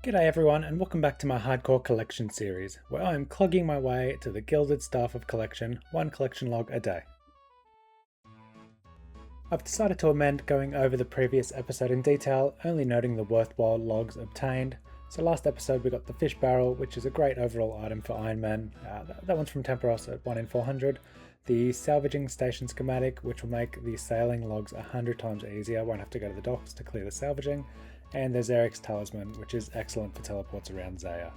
G'day everyone and welcome back to my hardcore collection series, where I am clogging my way to the gilded staff of collection, one collection log a day. I've decided to amend going over the previous episode in detail, only noting the worthwhile logs obtained. So last episode we got the fish barrel, which is a great overall item for Iron Man. That one's from Temperos at 1 in 400. The salvaging station schematic, which will make the sailing logs 100 times easier, won't have to go to the docks to clear the salvaging. And there's Eric's talisman, which is excellent for teleports around Zaya.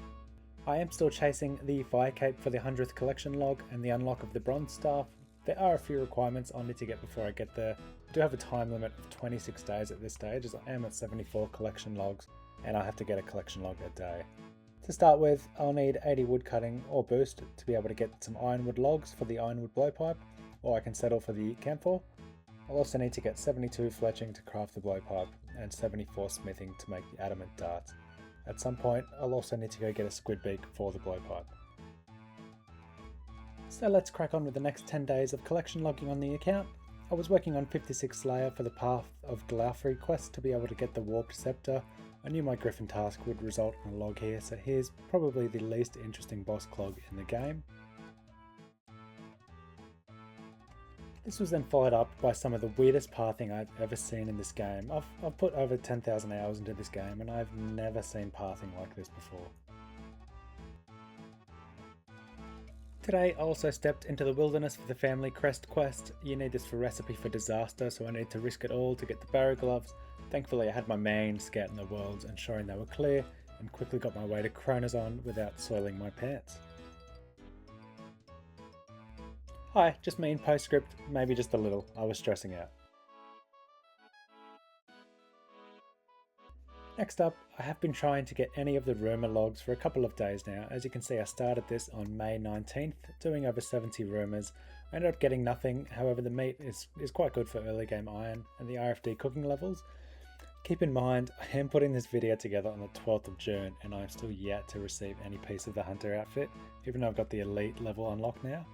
I am still chasing the fire cape for the 100th collection log and the unlock of the bronze staff. There are a few requirements I'll need to get before I get there. I do have a time limit of 26 days at this stage, as I am at 74 collection logs, and I have to get a collection log a day. To start with, I'll need 80 wood cutting or boost to be able to get some ironwood logs for the ironwood blowpipe, or I can settle for the camphor. I'll also need to get 72 fletching to craft the blowpipe, and 74 smithing to make the adamant darts. At some point, I'll also need to go get a squid beak for the blowpipe. So let's crack on with the next 10 days of collection logging on the account. I was working on 56 Slayer for the Path of Glaufrey quest to be able to get the Warped Scepter. I knew my Griffin task would result in a log here, so here's probably the least interesting boss clog in the game. This was then followed up by some of the weirdest pathing I've ever seen in this game. I've put over 10,000 hours into this game and I've never seen pathing like this before. Today I also stepped into the wilderness for the Family Crest quest. You need this for Recipe for Disaster, so I need to risk it all to get the barrow gloves. Thankfully I had my main scouting the worlds, ensuring they were clear, and quickly got my way to Chronozon without soiling my pants. Hi, just me in postscript, maybe just a little, I was stressing out. Next up, I have been trying to get any of the rumour logs for a couple of days now. As you can see, I started this on May 19th, doing over 70 rumours. I ended up getting nothing, however the meat is quite good for early game iron and the RFD cooking levels. Keep in mind, I am putting this video together on the 12th of June and I am still yet to receive any piece of the Hunter outfit, even though I've got the elite level unlocked now.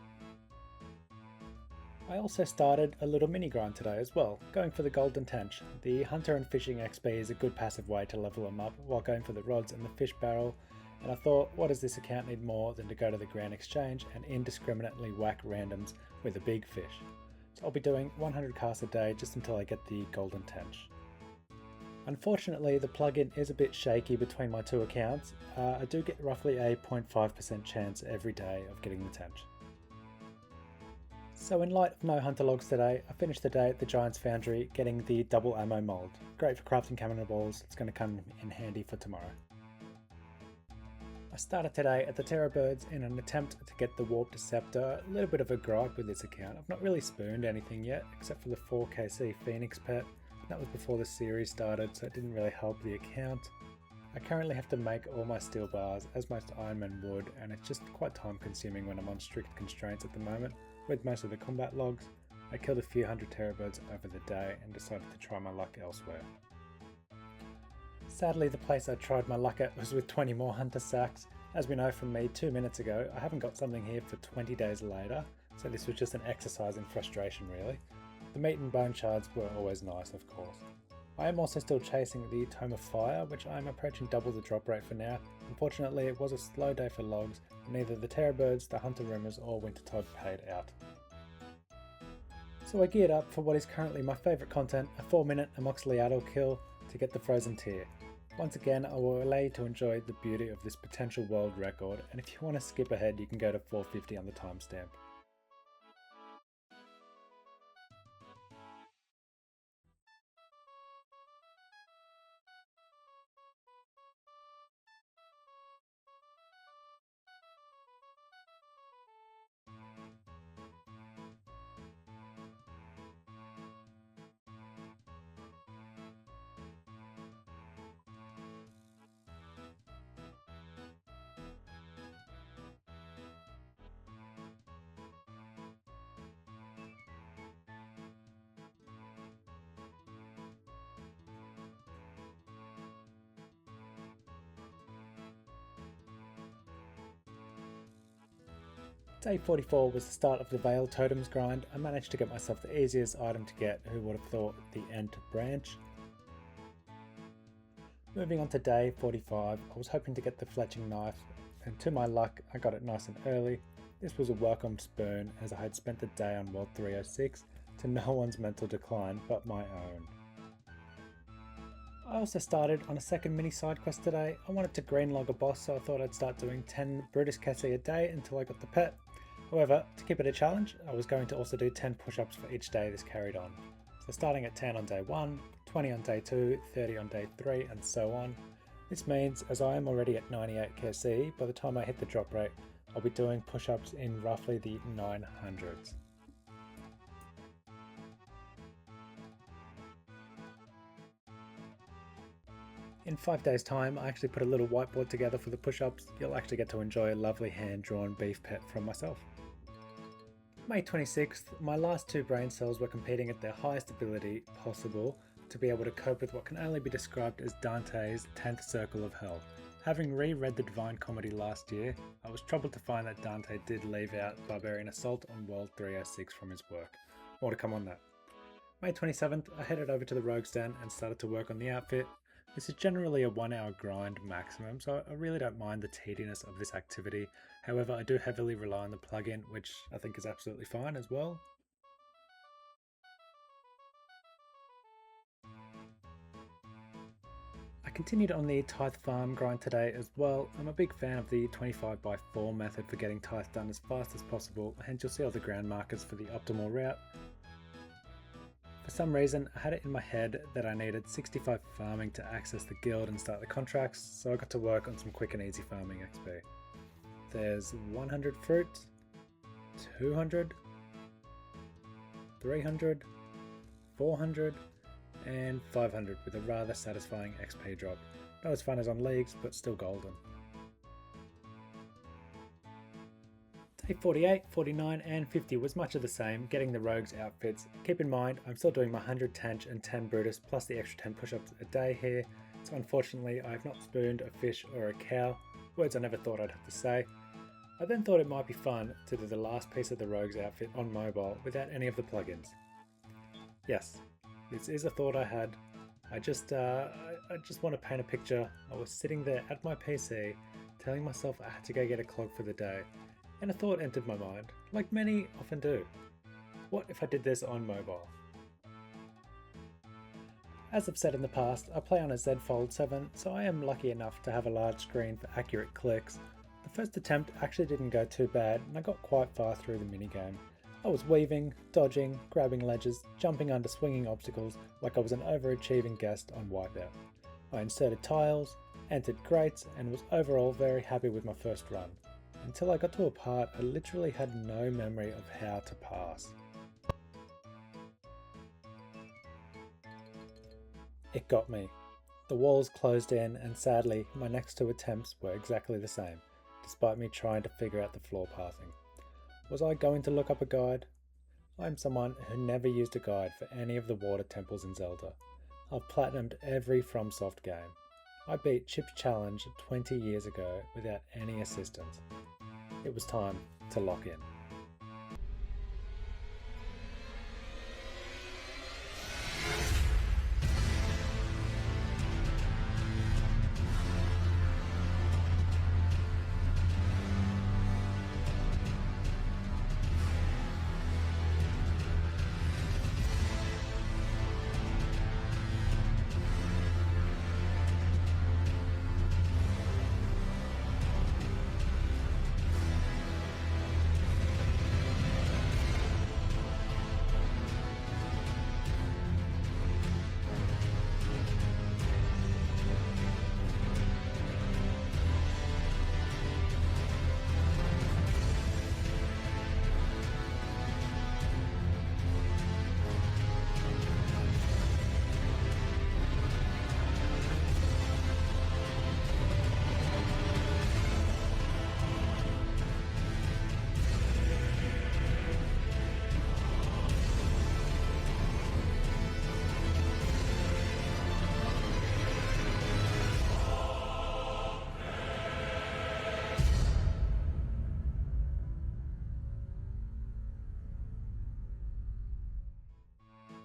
I also started a little mini grind today as well, going for the Golden Tench. The Hunter and Fishing XP is a good passive way to level them up while going for the rods and the fish barrel, and I thought, what does this account need more than to go to the Grand Exchange and indiscriminately whack randoms with a big fish. So I'll be doing 100 casts a day just until I get the Golden Tench. Unfortunately, the plugin is a bit shaky between my two accounts. I do get roughly a 0.5% chance every day of getting the Tench. So in light of no hunter logs today, I finished the day at the Giant's Foundry getting the double ammo mold. Great for crafting cannonballs, it's going to come in handy for tomorrow. I started today at the Terror Birds in an attempt to get the Warped Scepter. A little bit of a gripe with this account. I've not really spooned anything yet, except for the 4KC Phoenix pet. That was before the series started, so it didn't really help the account. I currently have to make all my steel bars, as most Iron Man would, and it's just quite time consuming when I'm on strict constraints at the moment. With most of the combat logs, I killed a few hundred terror birds over the day and decided to try my luck elsewhere. Sadly, the place I tried my luck at was with 20 more hunter sacks. As we know from me 2 minutes ago, I haven't got something here for 20 days later, so this was just an exercise in frustration really. The meat and bone shards were always nice, of course. I am also still chasing the Tome of Fire, which I am approaching double the drop rate for now. Unfortunately, it was a slow day for logs, and neither the Terror Birds, the Hunter Rumours or Wintertide paid out. So I geared up for what is currently my favourite content, a 4-minute Amoxicillado kill to get the Frozen Tear. Once again, I will allow you to enjoy the beauty of this potential world record, and if you want to skip ahead, you can go to 450 on the timestamp. Day 44 was the start of the Veil Totems grind. I managed to get myself the easiest item to get, who would have thought, the Ent branch. Moving on to day 45, I was hoping to get the fletching knife, and to my luck I got it nice and early. This was a welcome spoon as I had spent the day on World 306 to no one's mental decline but my own. I also started on a second mini side quest today. I wanted to greenlog a boss, so I thought I'd start doing 10 Brutus Cassie a day until I got the pet. However, to keep it a challenge, I was going to also do 10 push-ups for each day this carried on. So starting at 10 on day 1, 20 on day 2, 30 on day 3, and so on. This means, as I am already at 98 KC, by the time I hit the drop rate, I'll be doing push-ups in roughly the 900s. In 5 days' time, I actually put a little whiteboard together for the push-ups. You'll actually get to enjoy a lovely hand-drawn beef pet from myself. May 26th, my last 2 brain cells were competing at their highest ability possible to be able to cope with what can only be described as Dante's 10th circle of hell. Having reread the Divine Comedy last year, I was troubled to find that Dante did leave out Barbarian Assault on World 306 from his work. More to come on that. May 27th, I headed over to the Rogue's Den and started to work on the outfit. This is generally a 1 hour grind maximum, so I really don't mind the tediness of this activity. However, I do heavily rely on the plugin, which I think is absolutely fine as well. I continued on the Tithe Farm grind today as well. I'm a big fan of the 25x4 method for getting tithe done as fast as possible, hence you'll see all the ground markers for the optimal route. For some reason, I had it in my head that I needed 65 farming to access the guild and start the contracts, so I got to work on some quick and easy farming XP. There's 100 fruit, 200, 300, 400, and 500 with a rather satisfying XP drop. Not as fun as on leagues, but still golden. Day 48, 49 and 50 was much of the same, getting the rogues outfits. Keep in mind, I'm still doing my 100 Tanch and 10 Brutus plus the extra 10 push-ups a day here, so unfortunately I have not spooned a fish or a cow, words I never thought I'd have to say. I then thought it might be fun to do the last piece of the rogues outfit on mobile without any of the plugins. Yes, this is a thought I had. I just want to paint a picture. I was sitting there at my PC, telling myself I had to go get a clog for the day, and a thought entered my mind, like many often do. What if I did this on mobile? As I've said in the past, I play on a Z Fold 7, so I am lucky enough to have a large screen for accurate clicks. The first attempt actually didn't go too bad, and I got quite far through the minigame. I was weaving, dodging, grabbing ledges, jumping under swinging obstacles like I was an overachieving guest on Wipeout. I inserted tiles, entered grates, and was overall very happy with my first run. Until I got to a part I literally had no memory of how to pass. It got me. The walls closed in, and sadly my next 2 attempts were exactly the same, despite me trying to figure out the floor pathing. Was I going to look up a guide? I'm someone who never used a guide for any of the water temples in Zelda. I've platinumed every FromSoft game. I beat Chip's Challenge 20 years ago without any assistance. It was time to lock in.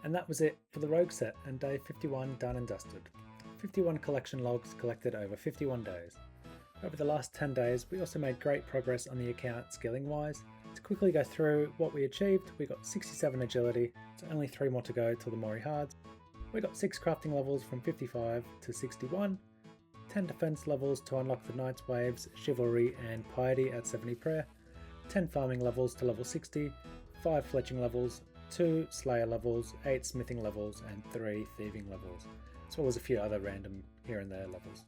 And that was it for the Rogue set and day 51 done and dusted. 51 collection logs collected over 51 days. Over the last 10 days, we also made great progress on the account skilling wise. To quickly go through what we achieved, we got 67 agility, so only 3 more to go till the Mori Hards. We got 6 crafting levels from 55 to 61, 10 defense levels to unlock the Knight's Waves, Chivalry and Piety at 70 prayer, 10 farming levels to level 60, 5 fletching levels, 2 slayer levels, 8 smithing levels and 3 thieving levels, as well as a few other random here and there levels.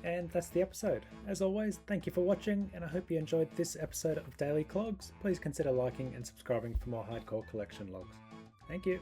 And that's the episode. As always, thank you for watching, and I hope you enjoyed this episode of Daily Clogs. Please consider liking and subscribing for more hardcore collection logs. Thank you.